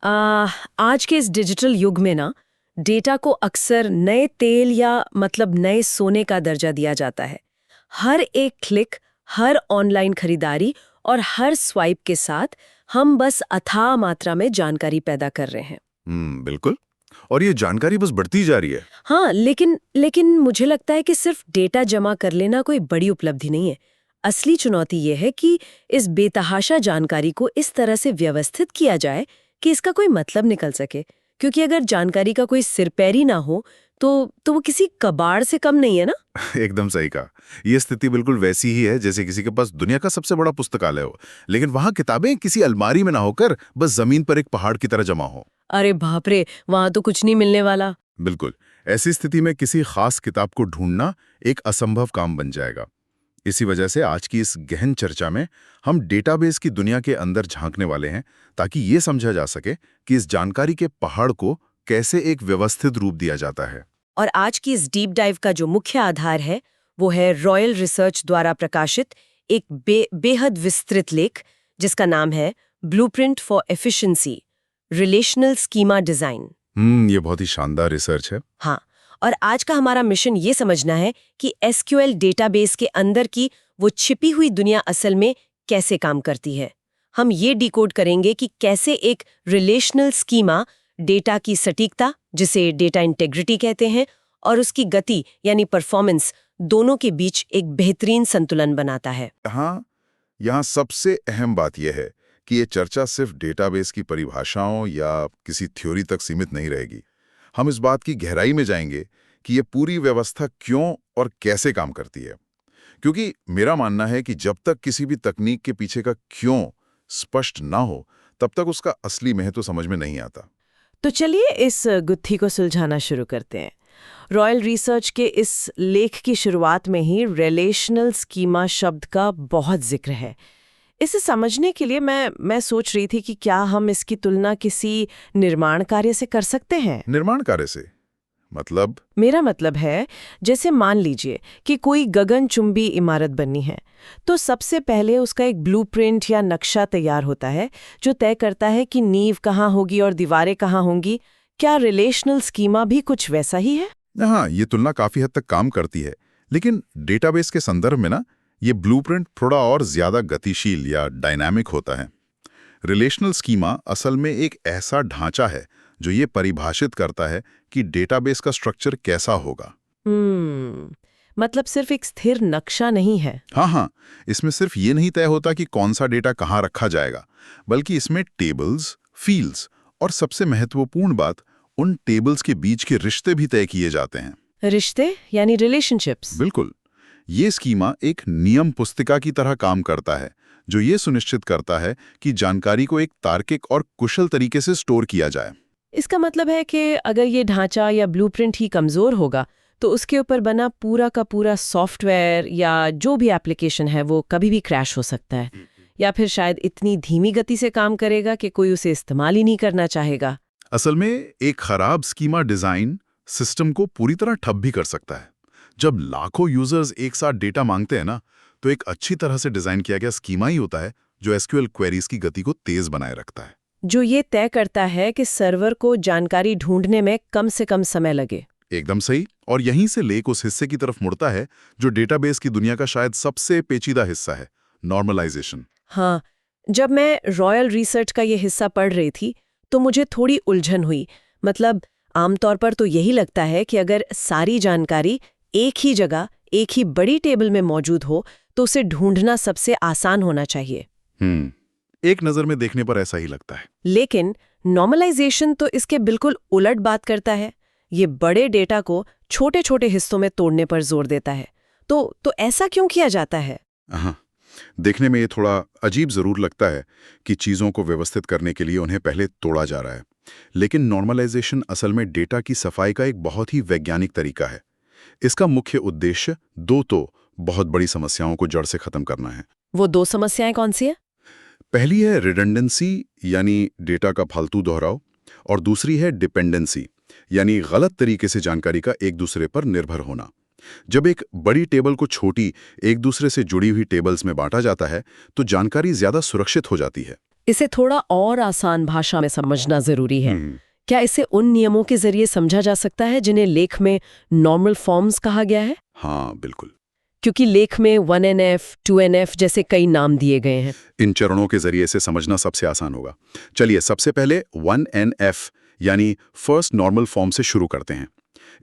आज के इस डिजिटल युग में ना डेटा को अक्सर नए तेल या मतलब नए सोने का दर्जा दिया जाता है। हर एक क्लिक, हर ऑनलाइन खरीदारी और हर स्वाइप के साथ हम बस अथाह मात्रा में जानकारी पैदा कर रहे हैं। बिल्कुल। और ये जानकारी बस बढ़ती जा रही है। हाँ, लेकिन मुझे लगता है कि सिर्फ डेटा जमा कर लेना कोई बड़ी उपलब्धि नहीं है। असली चुनौती ये है कि इस बेतहाशा जानकारी को इस तरह से व्यवस्थित किया जाए कि इसका कोई मतलब निकल सके। क्योंकि अगर जानकारी का कोई सिरपैरी ना हो तो वो किसी कबाड़ से कम नहीं है ना। एकदम सही कहा। ये स्थिति बिल्कुल वैसी ही है जैसे किसी के पास दुनिया का सबसे बड़ा पुस्तकालय हो, लेकिन वहां किताबें किसी अलमारी में ना होकर बस जमीन पर एक पहाड़ की तरह जमा हो। अरे बाप रे, वहां तो कुछ नहीं मिलने वाला। बिल्कुल। ऐसी स्थिति में किसी खास किताब को ढूंढना एक असंभव काम बन जाएगा। इसी वजह से आज की इस गहन चर्चा में हम डेटाबेस की दुनिया के अंदर झांकने वाले हैं, ताकि ये समझा जा सके कि इस जानकारी के पहाड़ को कैसे एक व्यवस्थित रूप दिया जाता है। और आज की इस डीप डाइव का जो मुख्य आधार है वो है रॉयल रिसर्च द्वारा प्रकाशित एक बेहद विस्तृत लेख जिसका नाम है blueprint for efficiency, relational schema design. ये बहुत ही शानदार रिसर्च है। हाँ, और आज का हमारा मिशन ये समझना है कि एसक्यूएल डेटाबेस के अंदर की वो छिपी हुई दुनिया असल में कैसे काम करती है। हम ये डिकोड करेंगे कि कैसे एक रिलेशनल स्कीमा डेटा की सटीकता, जिसे डेटा इंटेग्रिटी कहते हैं, और उसकी गति यानी परफॉर्मेंस दोनों के बीच एक बेहतरीन संतुलन बनाता है। यहाँ सबसे अहम बात यह है कि ये चर्चा सिर्फ डेटाबेस की परिभाषाओं या किसी थ्योरी तक सीमित नहीं रहेगी। हम इस बात की गहराई में जाएंगे कि ये पूरी व्यवस्था क्यों और कैसे काम करती है। क्योंकि मेरा मानना है कि जब तक किसी भी तकनीक के पीछे का क्यों स्पष्ट ना हो, तब तक उसका असली महत्व समझ में नहीं आता। तो चलिए इस गुत्थी को सुलझाना शुरू करते हैं। रॉयल रिसर्च के इस लेख की शुरुआत में ही रिलेशनल स्कीमा शब्द का बहुत जिक्र है। इसे समझने के लिए मैं सोच रही थी कि क्या हम इसकी तुलना किसी निर्माण कार्य से कर सकते हैं। निर्माण कार्य से मतलब? मेरा मतलब है, जैसे मान लीजिए कि कोई गगनचुंबी इमारत बननी है, तो सबसे पहले उसका एक ब्लूप्रिंट या नक्शा तैयार होता है जो तय करता है कि नींव कहाँ होगी और दीवारें कहाँ होंगी। क्या रिलेशनल स्कीमा भी कुछ वैसा ही है? हाँ, ये तुलना काफी हद तक काम करती है, लेकिन डेटाबेस के संदर्भ में ना ये ब्लूप्रिंट थोड़ा और ज्यादा गतिशील या डायनामिक होता है। रिलेशनल स्कीमा असल में एक ऐसा ढांचा है जो ये परिभाषित करता है कि डेटाबेस का स्ट्रक्चर कैसा होगा। मतलब सिर्फ एक स्थिर नक्शा नहीं है। हाँ, इसमें सिर्फ ये नहीं तय होता कि कौन सा डेटा कहाँ रखा जाएगा, बल्कि इसमें टेबल्स, फील्ड्स और सबसे महत्वपूर्ण बात, उन टेबल्स के बीच के रिश्ते भी तय किए जाते हैं। रिश्ते यानी रिलेशनशिप्स? बिल्कुल। ये स्कीमा एक नियम पुस्तिका की तरह काम करता है जो ये सुनिश्चित करता है कि जानकारी को एक तार्किक और कुशल तरीके से स्टोर किया जाए। इसका मतलब है कि अगर ये ढांचा या ब्लूप्रिंट ही कमजोर होगा तो उसके ऊपर बना पूरा का पूरा सॉफ्टवेयर या जो भी एप्लीकेशन है वो कभी भी क्रैश हो सकता है, या फिर शायद इतनी धीमी गति से काम करेगा कि कोई उसे इस्तेमाल ही नहीं करना चाहेगा। असल में एक खराब स्कीमा डिजाइन सिस्टम को पूरी तरह ठप भी कर सकता है। जब लाखों यूजर्स एक साथ डेटा मांगते हैं ना, तो एक अच्छी तरह से डिजाइन किया गया स्कीमा ही होता है जो एसक्यूएल क्वेरीज की गति को तेज बनाए रखता है, जो ये तय करता है कि सर्वर को जानकारी ढूंढने में कम से कम समय लगे। एकदम सही। और यहीं से लेक उस हिस्से की तरफ मुड़ता है जो डेटाबेस की दुनिया का शायद सबसे पेचीदा हिस्सा है, नॉर्मलाइजेशन। हाँ, जब मैं रॉयल रिसर्च का ये हिस्सा पढ़ रही थी तो मुझे थोड़ी उलझन हुई। मतलब आमतौर पर तो यही लगता है कि अगर सारी जानकारी एक ही जगह, एक ही बड़ी टेबल में मौजूद हो तो उसे ढूंढना सबसे आसान होना चाहिए। एक नजर में देखने पर ऐसा ही लगता है। लेकिन नॉर्मलाइजेशन तो इसके बिल्कुल उलट बात करता है। ये बड़े डेटा को छोटे छोटे हिस्सों में तोड़ने पर जोर देता है। तो ऐसा क्यों किया जाता है? देखने में ये थोड़ा अजीब जरूर लगता है कि चीजों को व्यवस्थित करने के लिए उन्हें पहले तोड़ा जा रहा है, लेकिन नॉर्मलाइजेशन असल में डेटा की सफाई का एक बहुत ही वैज्ञानिक तरीका है। इसका मुख्य उद्देश्य दो बहुत बड़ी समस्याओं को जड़ से खत्म करना है। वो दो समस्याएं कौन सी है? पहली है रिडंडेंसी यानी डेटा का फालतू दोहराव, और दूसरी है डिपेंडेंसी यानी गलत तरीके से जानकारी का एक दूसरे पर निर्भर होना। जब एक बड़ी टेबल को छोटी, एक दूसरे से जुड़ी हुई टेबल्स में बांटा जाता है तो जानकारी ज्यादा सुरक्षित हो जाती है। इसे थोड़ा और आसान भाषा में समझना जरूरी है। क्या इसे उन नियमों के जरिए समझा जा सकता है जिन्हें लेख में नॉर्मल फॉर्म्स कहा गया है? हाँ, बिल्कुल। क्योंकि लेख में 1NF, 2NF जैसे कई नाम दिए गए हैं। इन चरणों के जरिए इसे समझना सबसे आसान होगा। चलिए सबसे पहले 1NF यानी फर्स्ट नॉर्मल फॉर्म से शुरू करते हैं।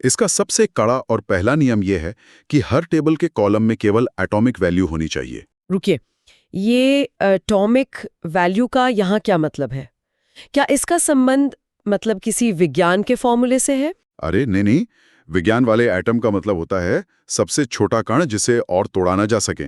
इसका सबसे कड़ा और पहला नियम यह है कि हर टेबल के कॉलम में केवल एटॉमिक वैल्यू होनी चाहिए। रुकिए, ये एटॉमिक वैल्यू का यहाँ क्या मतलब है? क्या इसका संबंध मतलब किसी विज्ञान के फॉर्मूले से है? अरे नहीं, विज्ञान वाले एटम का मतलब होता है सबसे छोटा कण जिसे और तोड़ा ना जा सके।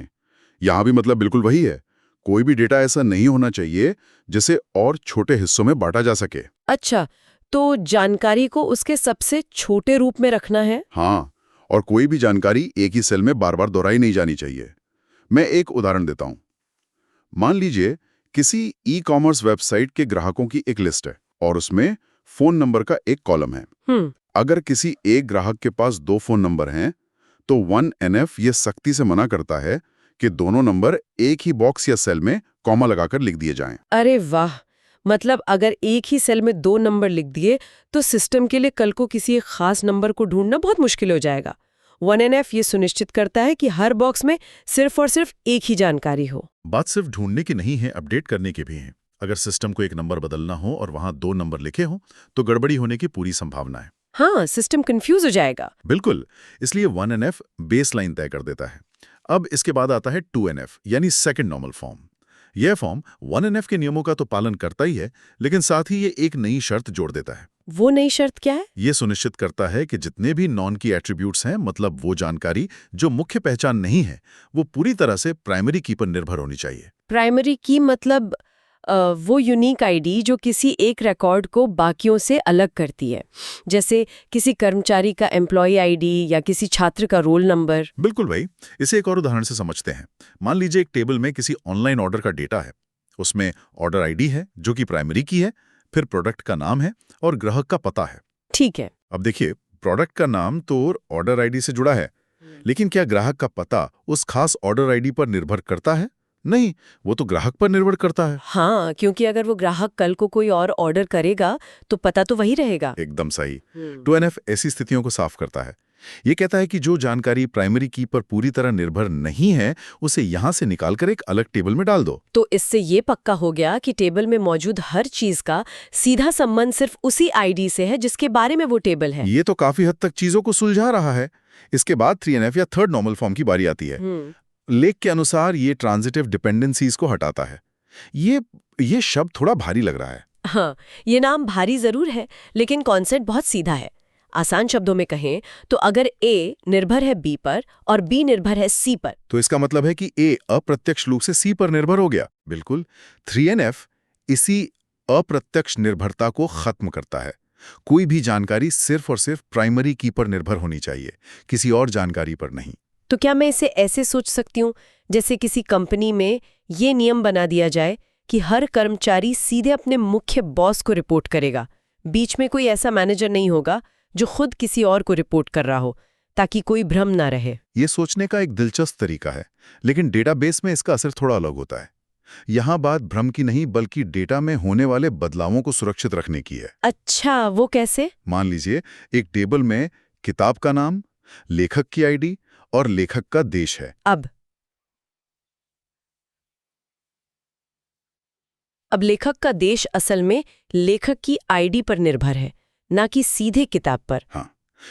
यहाँ भी मतलब बिल्कुल वही है। कोई भी डेटा ऐसा नहीं होना चाहिए जिसे और छोटे हिस्सों में बांटा जा सके। अच्छा, तो जानकारी को उसके सबसे छोटे रूप में रखना है? हाँ, और कोई भी जानकारी एक ही सेल में बार बार दोहराई नहीं जानी चाहिए। मैं एक उदाहरण देता हूँ। मान लीजिए किसी ई-कॉमर्स वेबसाइट के ग्राहकों की एक लिस्ट है और उसमें फोन नंबर का एक कॉलम है। अगर किसी एक ग्राहक के पास 2 फोन नंबर हैं, तो 1NF ये सख्ती से मना करता है कि दोनों नंबर एक ही बॉक्स या सेल में कॉमा लगाकर लिख दिए जाएं। अरे वाह! मतलब अगर एक ही सेल में 2 नंबर लिख दिए तो सिस्टम के लिए कल को किसी एक खास नंबर को ढूंढना बहुत मुश्किल हो जाएगा। 1NF ये सुनिश्चित करता है कि हर बॉक्स में सिर्फ और सिर्फ एक ही जानकारी हो। बात सिर्फ ढूंढने की नहीं है, अपडेट करने की भी है। अगर सिस्टम को एक नंबर बदलना हो और वहां 2 नंबर लिखे हों, तो गड़बड़ी होने की पूरी संभावना है। हाँ, सिस्टम कंफ्यूज हो जाएगा। बिल्कुल, इसलिए 1NF बेसलाइन तय कर देता है। अब इसके बाद आता है 2NF यानी सेकंड नॉर्मल फॉर्म। यह फॉर्म 1NF के नियमों का तो पालन करता ही है, लेकिन साथ ही ये एक नई शर्त जोड़ देता है। वो नई शर्त क्या है? ये सुनिश्चित करता है कि जितने भी नॉन की एट्रीब्यूट्स हैं, मतलब वो जानकारी जो मुख्य पहचान नहीं है, वो पूरी तरह से प्राइमरी की पर निर्भर होनी चाहिए। प्राइमरी की मतलब वो यूनिक आईडी जो किसी एक रिकॉर्ड को बाकियों से अलग करती है, जैसे किसी कर्मचारी का एम्प्लॉय आईडी या किसी छात्र का रोल नंबर। बिल्कुल भाई, इसे एक और उदाहरण से समझते हैं। मान लीजिए एक टेबल में किसी ऑनलाइन ऑर्डर का डेटा है। उसमें ऑर्डर आईडी है जो कि प्राइमरी की है, फिर प्रोडक्ट का नाम है और ग्राहक का पता है। ठीक है। अब देखिए, प्रोडक्ट का नाम तो ऑर्डर आईडी से जुड़ा है, लेकिन क्या ग्राहक का पता उस खास ऑर्डर आईडी पर निर्भर करता है? नहीं, वो तो ग्राहक पर निर्भर करता है। हाँ, क्योंकि अगर वो ग्राहक कल को कोई और ऑर्डर करेगा तो पता तो वही रहेगा। एकदम सही। 2NF ऐसी स्थितियों को साफ करता है। ये कहता है कि जो जानकारी प्राइमरी की पर पूरी तरह निर्भर नहीं है, उसे यहां से निकालकर एक अलग टेबल में डाल दो। तो इससे ये पक्का हो गया कि टेबल में मौजूद हर चीज का सीधा संबंध सिर्फ उसी आईडी से है जिसके बारे में वो टेबल है। ये तो काफी हद तक चीजों को सुलझा रहा है। इसके बाद 3NF या थर्ड नॉर्मल फॉर्म की बारी आती है। लेख के अनुसार ये ट्रांजिटिव डिपेंडेंसीज को हटाता है। ये शब्द थोड़ा भारी लग रहा है। हाँ, ये नाम भारी जरूर है, लेकिन कॉन्सेप्ट बहुत सीधा है। आसान शब्दों में कहें तो अगर A निर्भर है B पर और B निर्भर है C पर, तो इसका मतलब है कि A अप्रत्यक्ष रूप से C पर निर्भर हो गया। बिल्कुल। 3NF इसी अप्रत्यक्ष निर्भरता को खत्म करता है। कोई भी जानकारी सिर्फ और सिर्फ प्राइमरी की पर निर्भर होनी चाहिए, किसी और जानकारी पर नहीं। तो क्या मैं इसे ऐसे सोच सकती हूँ जैसे किसी कंपनी में ये नियम बना दिया जाए कि हर कर्मचारी सीधे अपने मुख्य बॉस को रिपोर्ट करेगा, बीच में कोई ऐसा मैनेजर नहीं होगा जो खुद किसी और को रिपोर्ट कर रहा हो, ताकि कोई भ्रम ना रहे। ये सोचने का एक दिलचस्प तरीका है, लेकिन डेटाबेस में इसका असर थोड़ा अलग होता है। यहाँ बात भ्रम की नहीं, बल्कि डेटा में होने वाले बदलावों को सुरक्षित रखने की है। अच्छा, वो कैसे? मान लीजिए एक टेबल में किताब का नाम, लेखक की आईडी और लेखक का देश है। अब लेखक का देश असल में लेखक की आईडी पर निर्भर है, ना कि सीधे किताब पर। हाँ,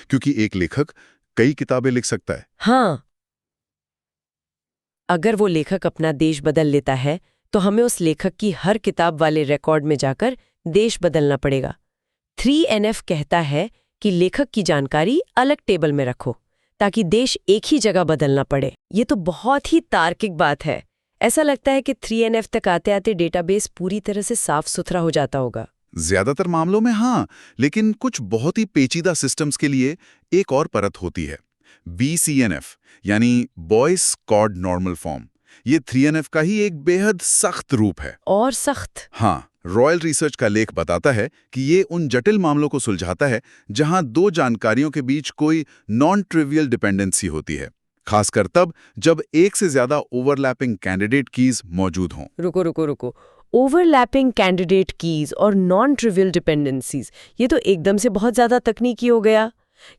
क्योंकि एक लेखक कई किताबें लिख सकता है। हाँ, अगर वो लेखक अपना देश बदल लेता है तो हमें उस लेखक की हर किताब वाले रिकॉर्ड में जाकर देश बदलना पड़ेगा। 3NF कहता है कि लेखक की जानकारी अलग टेबल में रखो ताकि देश एक ही जगह बदलना पड़े। ये तो बहुत ही तार्किक बात है। ऐसा लगता है कि 3NF तक आते आते डेटाबेस पूरी तरह से साफ सुथरा हो जाता होगा। ज्यादातर मामलों में हाँ, लेकिन कुछ बहुत ही पेचीदा सिस्टम्स के लिए एक और परत होती है, BCNF यानी बॉयस कॉड नॉर्मल फॉर्म। ये 3NF का ही एक बेहद सख्त रूप है। और सख्त? हाँ, रॉयल रिसर्च का लेख बताता है कि ये उन जटिल मामलों को सुलझाता है जहां 2 जानकारियों के बीच कोई नॉन ट्रिवियल डिपेंडेंसी होती है, खासकर तब जब एक से ज्यादा ओवरलैपिंग कैंडिडेट कीज मौजूद हों। रुको, ओवरलैपिंग कैंडिडेट कीज और नॉन ट्रिवियल डिपेंडेंसीज, ये तो एकदम से बहुत ज्यादा तकनीकी हो गया।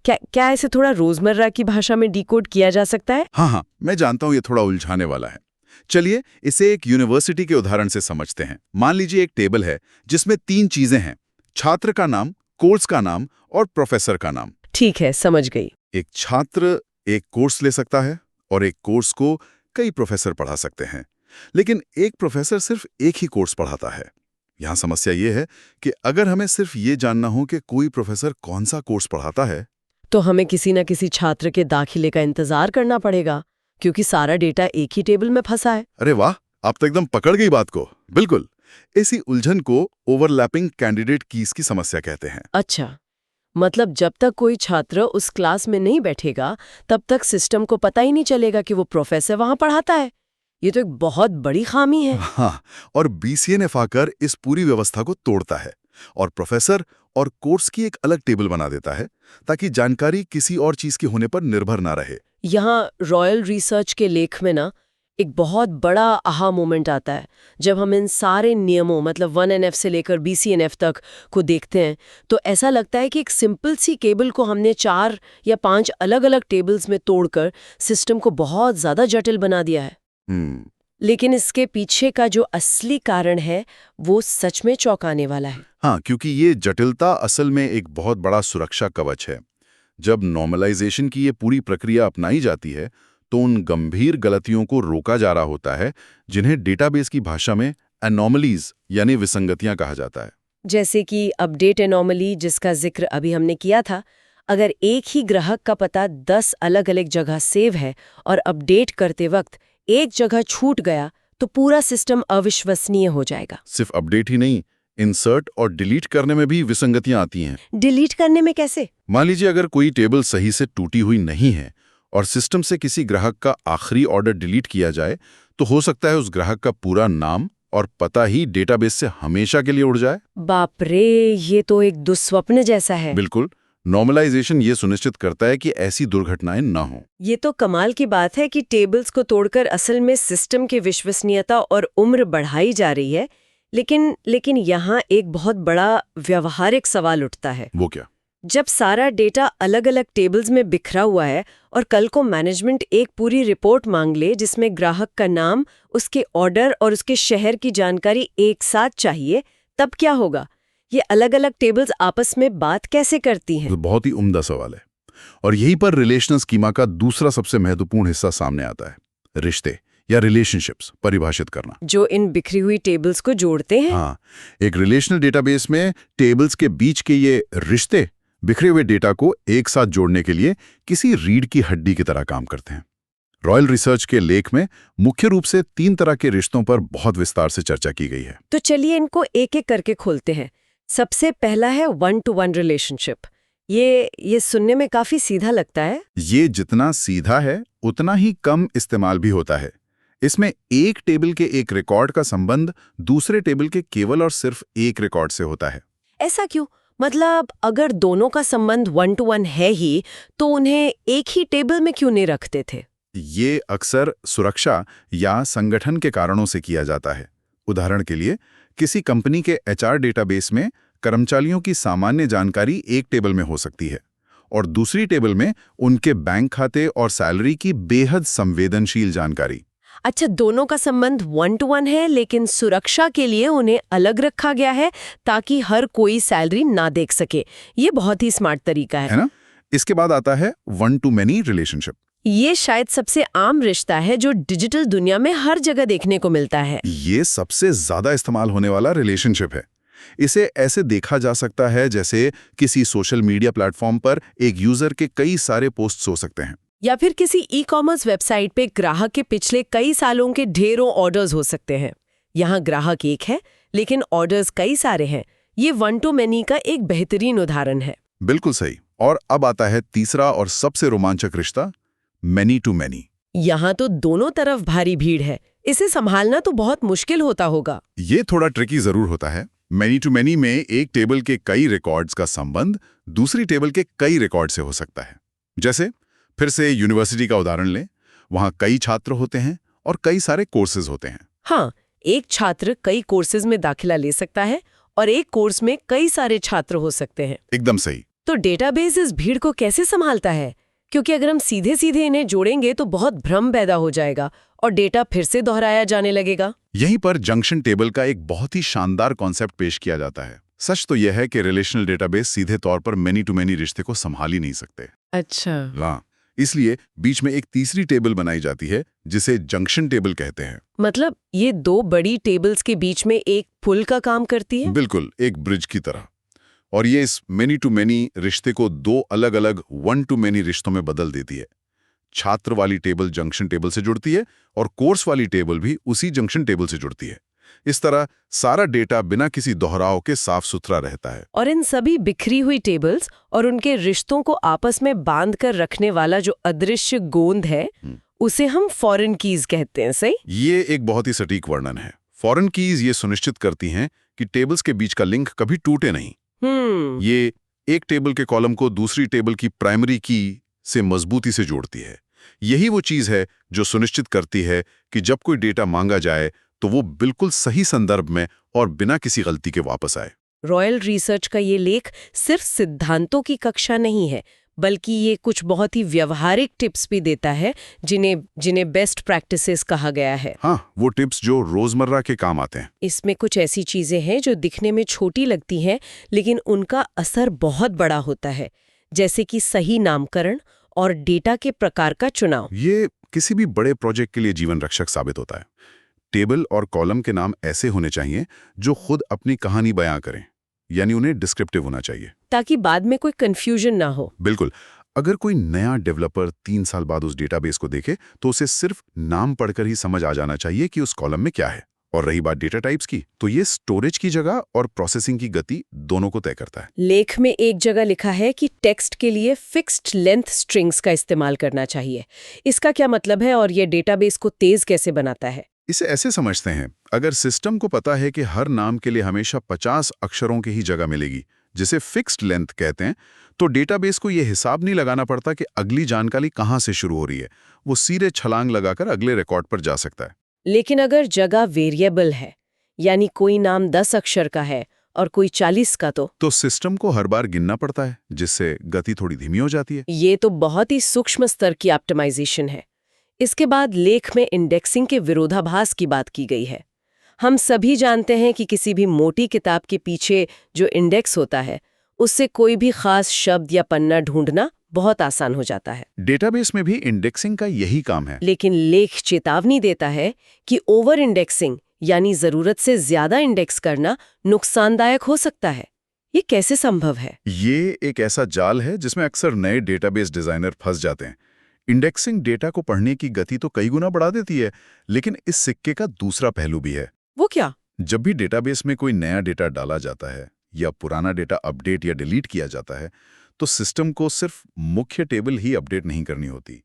क्या इसे थोड़ा रोजमर्रा की भाषा में डिकोड किया जा सकता है? हाँ, मैं जानता हूँ ये थोड़ा उलझाने वाला है। चलिए इसे एक यूनिवर्सिटी के उदाहरण से समझते हैं। मान लीजिए एक टेबल है जिसमें 3 चीजें हैं, छात्र का नाम, कोर्स का नाम और प्रोफेसर का नाम। ठीक है, समझ गई। एक छात्र एक कोर्स ले सकता है और एक कोर्स को कई प्रोफेसर पढ़ा सकते हैं, लेकिन एक प्रोफेसर सिर्फ एक ही कोर्स पढ़ाता है। यहाँ समस्या ये है कि अगर हमें सिर्फ ये जानना हो कि कोई प्रोफेसर कौन सा कोर्स पढ़ाता है, तो हमें किसी न किसी छात्र के दाखिले का इंतजार करना पड़ेगा, क्योंकि सारा डेटा एक ही टेबल में फंसा है। अरे वाह, आप तो एकदम पकड़ गई बात को। बिल्कुल, इसी उलझन को ओवरलैपिंग कैंडिडेट कीज की समस्या कहते हैं। अच्छा, मतलब जब तक कोई छात्र उस क्लास में नहीं बैठेगा, तब तक सिस्टम को पता ही नहीं चलेगा कि वो प्रोफेसर वहां पढ़ाता है। ये तो एक बहुत बड़ी खामी है। हाँ, और BCNF आकर इस पूरी व्यवस्था को तोड़ता है और प्रोफेसर और कोर्स की एक अलग टेबल बना देता है, ताकि जानकारी किसी और चीज के होने पर निर्भर ना रहे। यहाँ रॉयल रिसर्च के लेख में ना एक बहुत बड़ा आहा मोमेंट आता है। जब हम इन सारे नियमों, मतलब 1NF से लेकर BCNF तक को देखते हैं, तो ऐसा लगता है कि एक सिंपल सी केबल को हमने 4 या 5 अलग अलग टेबल्स में तोड़कर सिस्टम को बहुत ज्यादा जटिल बना दिया है। लेकिन इसके पीछे का जो असली कारण है वो सच में चौंकाने वाला है। हाँ, क्योंकि ये जटिलता असल में एक बहुत बड़ा सुरक्षा कवच है। जब नॉर्मलाइजेशन की ये पूरी प्रक्रिया अपनाई जाती है, तो उन गंभीर गलतियों को रोका जा रहा होता है जिन्हें डेटाबेस की भाषा में एनॉमलीज यानी विसंगतियां कहा जाता है। जैसे कि अपडेट एनॉमली, जिसका जिक्र अभी हमने किया था। अगर एक ही ग्राहक का पता 10 अलग अलग जगह सेव है और अपडेट करते वक्त एक जगह छूट गया, तो पूरा सिस्टम अविश्वसनीय हो जाएगा। सिर्फ अपडेट ही नहीं, इंसर्ट और डिलीट करने में भी विसंगतियां आती हैं। डिलीट करने में कैसे? मान लीजिए अगर कोई टेबल सही से टूटी हुई नहीं है और सिस्टम से किसी ग्राहक का आखिरी ऑर्डर डिलीट किया जाए, तो हो सकता है उस ग्राहक का पूरा नाम और पता ही डेटाबेस से हमेशा के लिए उड़ जाए। बाप रे, ये तो एक दुस्वप्न जैसा है। बिल्कुल, नॉर्मलाइजेशन ये सुनिश्चित करता है कि ऐसी दुर्घटनाएं ना हो। ये तो कमाल की बात है कि टेबल्स को तोड़कर असल में सिस्टम की विश्वसनीयता और उम्र बढ़ाई जा रही है। लेकिन यहाँ एक बहुत बड़ा व्यवहारिक सवाल उठता है। वो क्या? जब सारा डेटा अलग अलग टेबल्स में बिखरा हुआ है और कल को मैनेजमेंट एक पूरी रिपोर्ट मांग ले जिसमें ग्राहक का नाम, उसके ऑर्डर और उसके शहर की जानकारी एक साथ चाहिए, तब क्या होगा? ये अलग अलग टेबल्स आपस में बात कैसे करती हैं? तो बहुत ही उम्दा सवाल है, और यहीं पर रिलेशनल स्कीमा का दूसरा सबसे महत्वपूर्ण हिस्सा सामने आता है, रिश्ते या रिलेशनशिप्स परिभाषित करना, जो इन बिखरी हुई टेबल्स को जोड़ते हैं। हाँ, एक रिलेशनल डेटाबेस में टेबल्स के बीच के ये रिश्ते बिखरे हुए डेटा को एक साथ जोड़ने के लिए किसी रीढ़ की हड्डी की तरह काम करते हैं। रॉयल रिसर्च के लेख में मुख्य रूप से 3 तरह के रिश्तों पर बहुत विस्तार से चर्चा की गई है। तो चलिए इनको एक एक करके खोलते हैं। सबसे पहला है 1-to-1 रिलेशनशिप। ये सुनने में काफी सीधा लगता है। ये जितना सीधा है उतना ही कम इस्तेमाल भी होता है। इसमें एक टेबल के एक रिकॉर्ड का संबंध दूसरे टेबल के केवल और सिर्फ एक रिकॉर्ड से होता है। ऐसा क्यों? मतलब अगर दोनों का संबंध 1-to-1 है ही, तो उन्हें एक ही टेबल में क्यों नहीं रखते थे? ये अक्सर सुरक्षा या संगठन के कारणों से किया जाता है। उदाहरण के लिए, किसी कंपनी के HR डेटाबेस में कर्मचारियों की सामान्य जानकारी एक टेबल में हो सकती है और दूसरी टेबल में उनके बैंक खाते और सैलरी की बेहद संवेदनशील जानकारी। अच्छा, दोनों का संबंध 1-to-1 है, लेकिन सुरक्षा के लिए उन्हें अलग रखा गया है ताकि हर कोई सैलरी ना देख सके। ये बहुत ही स्मार्ट तरीका है ना? इसके बाद आता है 1-to-many रिलेशनशिप। ये शायद सबसे आम रिश्ता है जो डिजिटल दुनिया में हर जगह देखने को मिलता है। ये सबसे ज्यादा इस्तेमाल होने वाला रिलेशनशिप है। इसे ऐसे देखा जा सकता है जैसे किसी सोशल मीडिया प्लेटफॉर्म पर एक यूजर के कई सारे पोस्ट्स हो सकते हैं, या फिर किसी ई-कॉमर्स वेबसाइट पे ग्राहक के पिछले कई सालों के ढेरों ऑर्डर्स हो सकते हैं। यहाँ ग्राहक एक है लेकिन ऑर्डर्स कई सारे हैं। ये 1-to-many का एक बेहतरीन उदाहरण है। बिल्कुल सही। और अब आता है तीसरा और सबसे रोमांचक रिश्ता, many-to-many। यहाँ तो दोनों तरफ भारी भीड़ है। इसे संभालना तो बहुत मुश्किल होता होगा। ये थोड़ा ट्रिकी जरूर होता है। many-to-many में एक टेबल के कई रिकॉर्ड्स का संबंध दूसरी टेबल के कई रिकॉर्ड से हो सकता है। जैसे फिर से यूनिवर्सिटी का उदाहरण लें, वहाँ कई छात्र होते हैं और कई सारे कोर्सेज होते हैं। हाँ, एक छात्र कई कोर्सेज में दाखिला ले सकता है और एक कोर्स में कई सारे छात्र हो सकते हैं। एकदम सही। तो डेटाबेस इस भीड़ को कैसे संभालता है? क्योंकि अगर हम सीधे सीधे इन्हें जोड़ेंगे तो बहुत भ्रम पैदा हो जाएगा और डेटा फिर से दोहराया जाने लगेगा। यहीं पर जंक्शन टेबल का एक बहुत ही शानदार कॉन्सेप्ट पेश किया जाता है। सच तो यह है कि रिलेशनल डेटाबेस सीधे तौर पर मेनी टू मेनी रिश्ते को संभाल ही नहीं सकते। अच्छा। हाँ, इसलिए बीच में एक तीसरी टेबल बनाई जाती है जिसे जंक्शन टेबल कहते हैं। मतलब ये दो बड़ी टेबल्स के बीच में एक पुल का काम करती है? बिल्कुल, एक ब्रिज की तरह। और ये इस मेनी टू मेनी रिश्ते को दो अलग अलग वन टू मेनी रिश्तों में बदल देती है। छात्र वाली टेबल जंक्शन टेबल से जुड़ती है और कोर्स वाली टेबल भी उसी जंक्शन टेबल से जुड़ती है। इस तरह सारा डेटा बिना किसी दोहराव के साफ सुथरा रहता है। और इन सभी बिखरी हुई टेबल्स और उनके रिश्तों को आपस में बांध कर रखने वाला जो अदृश्य गोंद है उसे हम फॉरेन कीज कहते हैं, सही? ये एक बहुत ही सटीक वर्णन है। फॉरेन कीज ये सुनिश्चित करती हैं कि टेबल्स के बीच का लिंक कभी टूटे नहीं। ये एक टेबल के कॉलम को दूसरी टेबल की प्राइमरी की से मजबूती से जोड़ती है। यही वो चीज है जो सुनिश्चित करती है कि जब कोई डेटा मांगा जाए तो वो बिल्कुल सही संदर्भ में और बिना किसी गलती के वापस आए। रॉयल रिसर्च का ये लेख सिर्फ सिद्धांतों की कक्षा नहीं है, बल्कि ये कुछ बहुत ही व्यवहारिक टिप्स भी देता है जिन्हें बेस्ट प्रैक्टिसेस कहा गया है। हाँ, वो टिप्स जो रोजमर्रा के काम आते हैं। इसमें कुछ ऐसी चीजें हैं जो दिखने में छोटी लगती हैं, लेकिन उनका असर बहुत बड़ा होता है, जैसे कि सही नामकरण और डेटा के प्रकार का चुनाव। ये किसी भी बड़े प्रोजेक्ट के लिए जीवन रक्षक साबित होता है। टेबल और कॉलम के नाम ऐसे होने चाहिए जो खुद अपनी कहानी बयां करें, यानी उन्हें डिस्क्रिप्टिव होना चाहिए, ताकि बाद में कोई कंफ्यूजन ना हो। बिल्कुल। अगर कोई नया डेवलपर 3 साल बाद उस डेटाबेस को देखे तो उसे सिर्फ नाम पढ़कर ही समझ आ जाना चाहिए कि उस कॉलम में क्या है। और रही बात डेटा टाइप्स की, तो ये स्टोरेज की जगह और प्रोसेसिंग की गति दोनों को तय करता है। लेख में एक जगह लिखा है कि टेक्स्ट के लिए फिक्स्ड लेंथ स्ट्रिंग्स का इस्तेमाल करना चाहिए। इसका क्या मतलब है और ये डेटाबेस को तेज कैसे बनाता है? इसे ऐसे समझते हैं, अगर सिस्टम को पता है कि हर नाम के लिए हमेशा 50 अक्षरों की ही जगह मिलेगी, जिसे फिक्स्ड लेंथ कहते हैं, तो डेटाबेस को यह हिसाब नहीं लगाना पड़ता कि अगली जानकारी कहाँ से शुरू हो रही है। वो सीधे छलांग लगाकर अगले रिकॉर्ड पर जा सकता है। लेकिन अगर जगह वेरिएबल है, यानी कोई नाम 10 अक्षर का है और कोई 40 का, तो सिस्टम को हर बार गिनना पड़ता है, जिससे गति थोड़ी धीमी हो जाती है। ये तो बहुत ही सूक्ष्म स्तर की ऑप्टिमाइजेशन है। इसके बाद लेख में इंडेक्सिंग के विरोधाभास की बात की गई है। हम सभी जानते हैं कि किसी भी मोटी किताब के पीछे जो इंडेक्स होता है, उससे कोई भी खास शब्द या पन्ना ढूंढना बहुत आसान हो जाता है। डेटाबेस में भी इंडेक्सिंग का यही काम है। लेकिन लेख चेतावनी देता है कि ओवर इंडेक्सिंग यानी जरूरत से ज्यादा इंडेक्स करना नुकसानदायक हो सकता है। ये कैसे संभव है? ये एक ऐसा जाल है जिसमें अक्सर नए डेटाबेस डिजाइनर फंस जाते हैं। इंडेक्सिंग डेटा को पढ़ने की गति तो कई गुना बढ़ा देती है, लेकिन इस सिक्के का दूसरा पहलू भी है। वो क्या? जब भी डेटाबेस में कोई नया डेटा डाला जाता है या पुराना डेटा अपडेट या डिलीट किया जाता है, तो सिस्टम को सिर्फ मुख्य टेबल ही अपडेट नहीं करनी होती,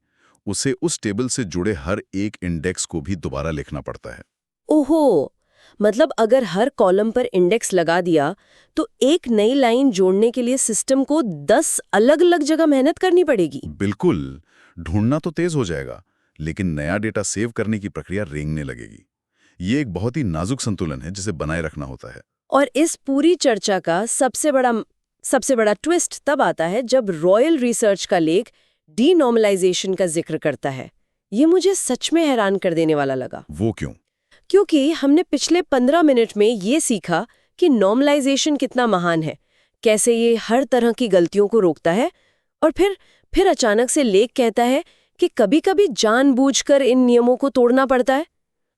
उसे उस टेबल से जुड़े हर एक इंडेक्स को भी दोबारा लिखना पड़ता है। ओहो, मतलब अगर हर कॉलम पर इंडेक्स लगा दिया तो एक नई लाइन जोड़ने के लिए सिस्टम को 10 अलग-अलग जगह मेहनत करनी पड़ेगी। बिल्कुल, ढूंढना तो तेज हो जाएगा, लेकिन नया डेटा सेव करने की प्रक्रिया रेंगने लगेगी। ये एक बहुत ही नाजुक संतुलन है जिसे बनाए रखना होता है। और इस पूरी चर्चा का सबसे बड़ा ट्विस्ट तब आता है जब रॉयल रिसर्च का लेख डीनॉर्मलाइजेशन का जिक्र करता है। ये मुझे सच में हैरान कर देने वाला लगा। वो क्यों? क्योंकि हमने पिछले 15 मिनट में ये सीखा कि नॉर्मलाइजेशन कितना महान है, कैसे ये हर तरह की गलतियों को रोकता है, और फिर अचानक से लेख कहता है कि कभी-कभी जानबूझकर इन नियमों को तोड़ना पड़ता है।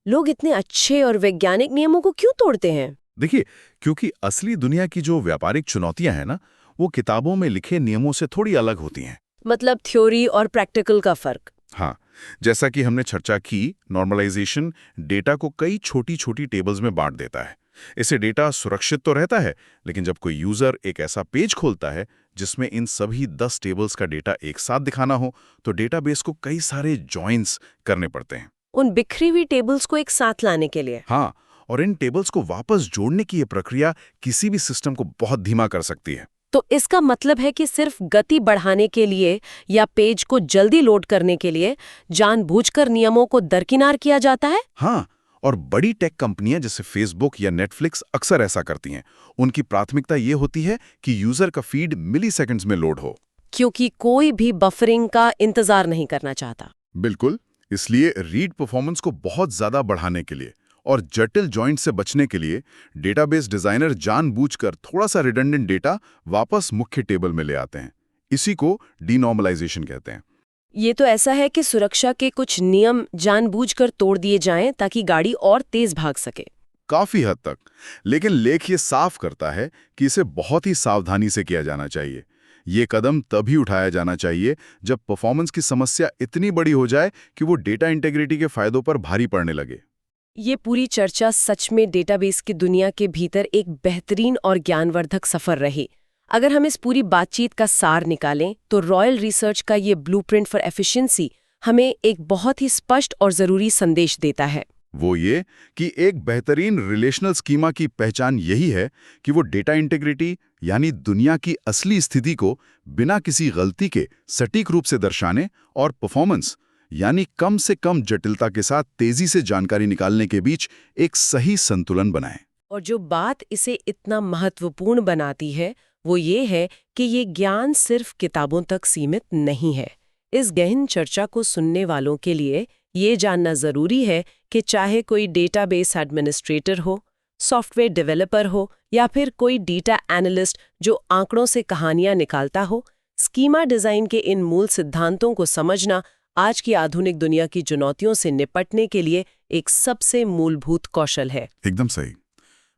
लोग इतने अच्छे और वैज्ञानिक नियमों को क्यों तोड़ते हैं? देखिए, क्योंकि असली दुनिया की जो व्यापारिक चुनौतियां हैं ना, वो किताबों में लिखे नियमों से थोड़ी अलग होती हैं। मतलब थ्योरी और प्रैक्टिकल का फर्क। हाँ, जैसा कि हमने चर्चा की, नॉर्मलाइजेशन डेटा को कई छोटी छोटी टेबल्स में बांट देता है। इससे डेटा सुरक्षित तो रहता है, लेकिन जब कोई यूजर एक ऐसा पेज खोलता है जिसमें इन सभी 10 टेबल्स का डेटा एक साथ दिखाना हो, तो डेटाबेस को कई सारे जॉइंट्स करने पड़ते हैं उन बिखरी हुई टेबल्स को एक साथ लाने के लिए। हाँ, और इन टेबल्स को वापस जोड़ने की ये प्रक्रिया किसी भी सिस्टम को बहुत धीमा कर सकती है। तो इसका मतलब है कि सिर्फ गति बढ़ाने के लिए या पेज को जल्दी लोड करने के लिए जानबूझकर नियमों को दरकिनार किया जाता है। हाँ, और बड़ी टेक कंपनियां जैसे फेसबुक या नेटफ्लिक्स अक्सर ऐसा करती हैं। उनकी प्राथमिकता ये होती है कि यूजर का फीड मिलीसेकंड्स में लोड हो। क्योंकि कोई भी बफरिंग का इंतजार नहीं करना चाहता। बिल्कुल, इसलिए रीड परफॉर्मेंस को बहुत ज्यादा बढ़ाने के लिए और जटिल जॉइंट से बचने के लिए डेटाबेस डिजाइनर जानबूझकर थोड़ा सा रिडंडेंट डेटा वापस मुख्य टेबल में ले आते हैं। इसी को डीनॉर्मलाइजेशन कहते हैं। ये तो ऐसा है कि सुरक्षा के कुछ नियम जानबूझकर तोड़ दिए जाएं ताकि गाड़ी और तेज भाग सके। काफी हद तक, लेकिन लेख ये साफ करता है कि इसे बहुत ही सावधानी से किया जाना चाहिए। ये कदम तभी उठाया जाना चाहिए जब परफॉर्मेंस की समस्या इतनी बड़ी हो जाए कि वो डेटा इंटीग्रिटी के फायदों पर भारी पड़ने लगे। ये पूरी चर्चा सच में डेटाबेस की दुनिया के भीतर एक बेहतरीन और ज्ञानवर्धक सफर रही। अगर हम इस पूरी बातचीत का सार निकालें तो रॉयल रिसर्च का ये ब्लूप्रिंट फॉर एफिशिएंसी हमें एक बहुत ही स्पष्ट और जरूरी संदेश देता है। वो ये कि एक बेहतरीन रिलेशनल स्कीमा की पहचान यही है कि वो डेटा इंटीग्रिटी यानी दुनिया की असली स्थिति को बिना किसी गलती के सटीक रूप से दर्शाने और परफॉर्मेंस यानी कम से कम जटिलता के साथ तेजी से जानकारी निकालने के बीच एक सही संतुलन बनाए। और जो बात इसे इतना महत्वपूर्ण बनाती है वो ये है कि ये ज्ञान सिर्फ किताबों तक सीमित नहीं है। इस गहन चर्चा को सुनने वालों के लिए ये जानना जरूरी है कि चाहे कोई डेटाबेस एडमिनिस्ट्रेटर हो, सॉफ्टवेयर डेवलपर हो या फिर कोई डेटा एनालिस्ट जो आंकड़ों से कहानियां निकालता हो, स्कीमा डिजाइन के इन मूल सिद्धांतों को समझना आज की आधुनिक दुनिया की चुनौतियों से निपटने के लिए एक सबसे मूलभूत कौशल है। एकदम सही।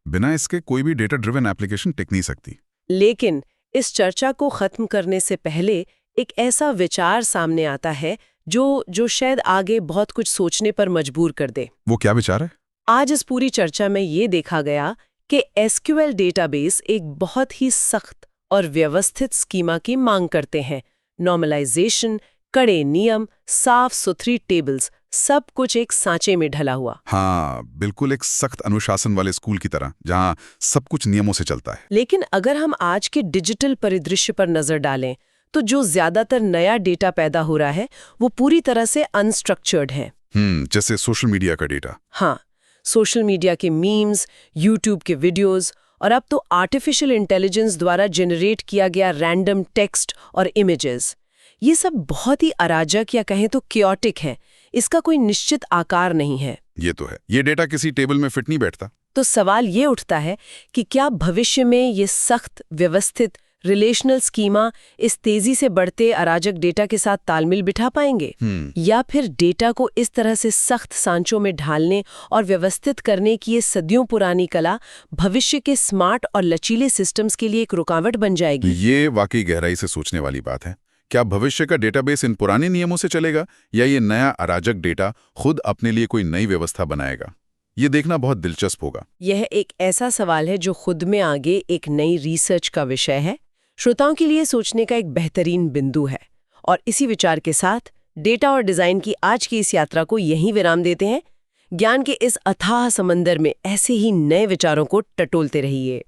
बिना इसके कोई भी डेटा ड्रिवन एप्लीकेशन टिक नहीं सकती। लेकिन इस चर्चा को खत्म करने से पहले एक ऐसा विचार सामने आता है जो शायद आगे बहुत कुछ सोचने पर मजबूर कर दे। वो क्या विचार है? आज इस पूरी चर्चा में ये देखा गया कि एसक्यूएल डेटाबेस एक बहुत ही सख्त और व्यवस्थित स्कीमा की मांग करते हैं। नॉर्मलाइजेशन, कड़े नियम, साफ सुथरी टेबल्स, सब कुछ एक सांचे में ढला हुआ। हाँ, बिल्कुल एक सख्त अनुशासन वाले स्कूल की तरह, जहाँ सब कुछ नियमों से चलता है। लेकिन अगर हम आज के डिजिटल परिदृश्य पर नजर डालें तो जो ज्यादातर नया डेटा पैदा हो रहा है वो पूरी तरह से अनस्ट्रक्चर्ड है। जैसे सोशल मीडिया का डेटा। हाँ, सोशल मीडिया के मीम्स, यूट्यूब के वीडियोस और अब तो आर्टिफिशियल इंटेलिजेंस द्वारा जनरेट किया गया रैंडम टेक्स्ट और इमेजेस, ये सब बहुत ही अराजक या कहें तो क्योटिक है। इसका कोई निश्चित आकार नहीं है। ये तो है, ये डेटा किसी टेबल में फिट नहीं बैठता। तो सवाल ये उठता है कि क्या भविष्य में ये सख्त, व्यवस्थित रिलेशनल स्कीमा इस तेजी से बढ़ते अराजक डेटा के साथ तालमेल बिठा पाएंगे, या फिर डेटा को इस तरह से सख्त सांचों में ढालने और व्यवस्थित करने की ये सदियों पुरानी कला भविष्य के स्मार्ट और लचीले सिस्टम्स के लिए एक रुकावट बन जाएगी? ये वाकई गहराई से सोचने वाली बात है। क्या भविष्य का डेटाबेस इन पुराने नियमों से चलेगा या ये नया अराजक डेटा खुद अपने लिए कोई नई व्यवस्था बनाएगा? ये देखना बहुत दिलचस्प होगा। यह एक ऐसा सवाल है जो खुद में आगे एक नई रिसर्च का विषय है, श्रोताओं के लिए सोचने का एक बेहतरीन बिंदु है। और इसी विचार के साथ डेटा और डिजाइन की आज की इस यात्रा को यहीं विराम देते हैं। ज्ञान के इस अथाह समंदर में ऐसे ही नए विचारों को टटोलते रहिए।